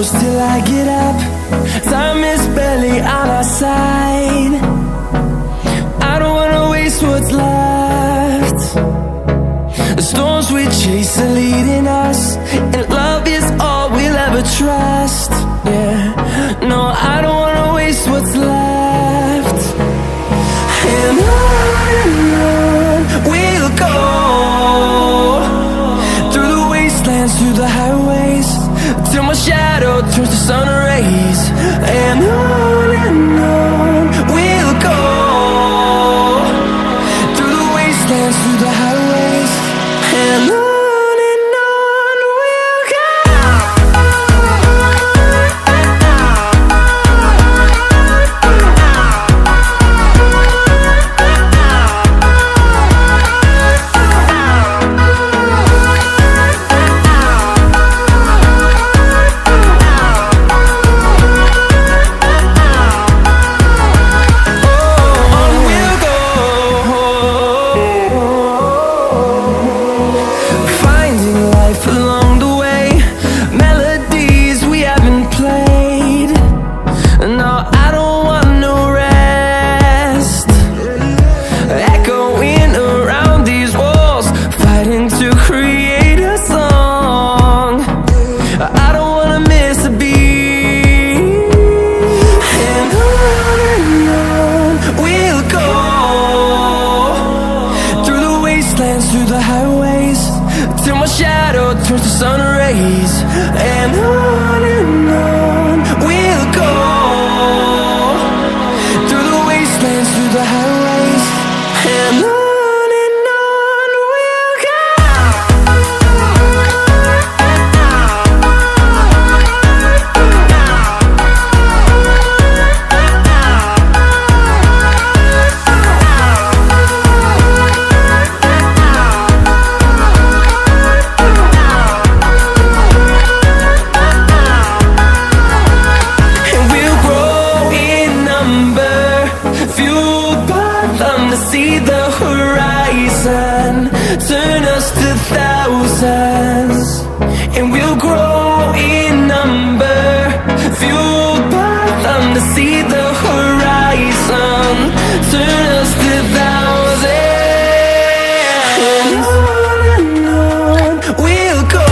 close till I get up. Time is barely on our side. I don't wanna waste what's left. The storms we chase are leading us, and love is all we'll ever trust. Yeah, no, I don't wanna waste what's left. And on we'll go, through the wastelands, through the highways, till my shadow turns to sun rays. And on we'll go, through the wastelands, through the highways, and on we'll go. Through the highways, till my shadow turns to sun rays. And on we'll go, through the wastelands, through the highways, and on we'll go. See the horizon, turn us to thousands, and we'll grow in number, fueled by them. To see the horizon, turn us to thousands, and on we'll go,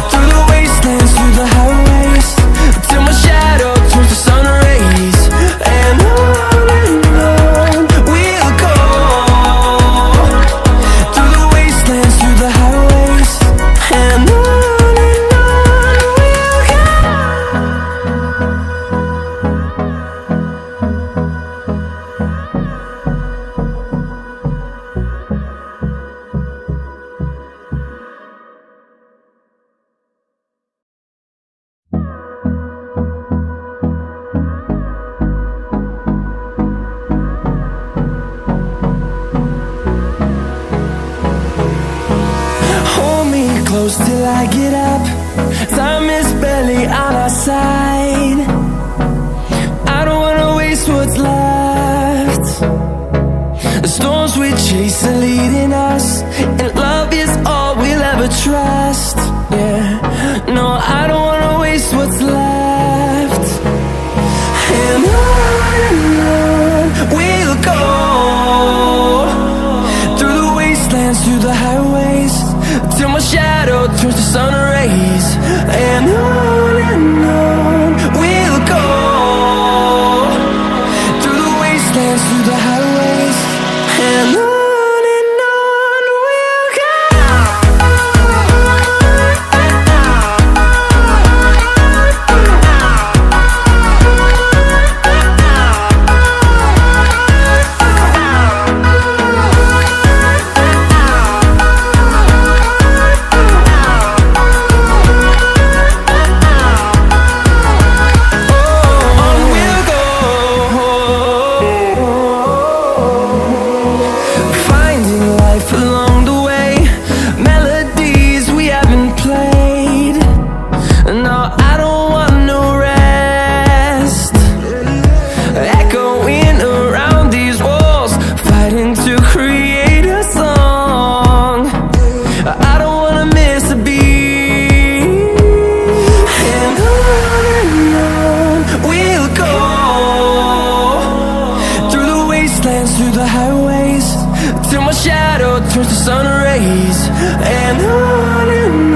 through the wastelands, through the highways, till my shadow turns to sun rays. And close till I get up. Time is barely on our side. I don't wanna waste what's left. The storms we chase are leading us, and love is all we'll ever trust. Yeah, no, I don't wanna waste what's left. And on we'll go, through the wastelands, through the highways, till my shadow turns to sun rays. And on till my shadow turns to sun rays. And on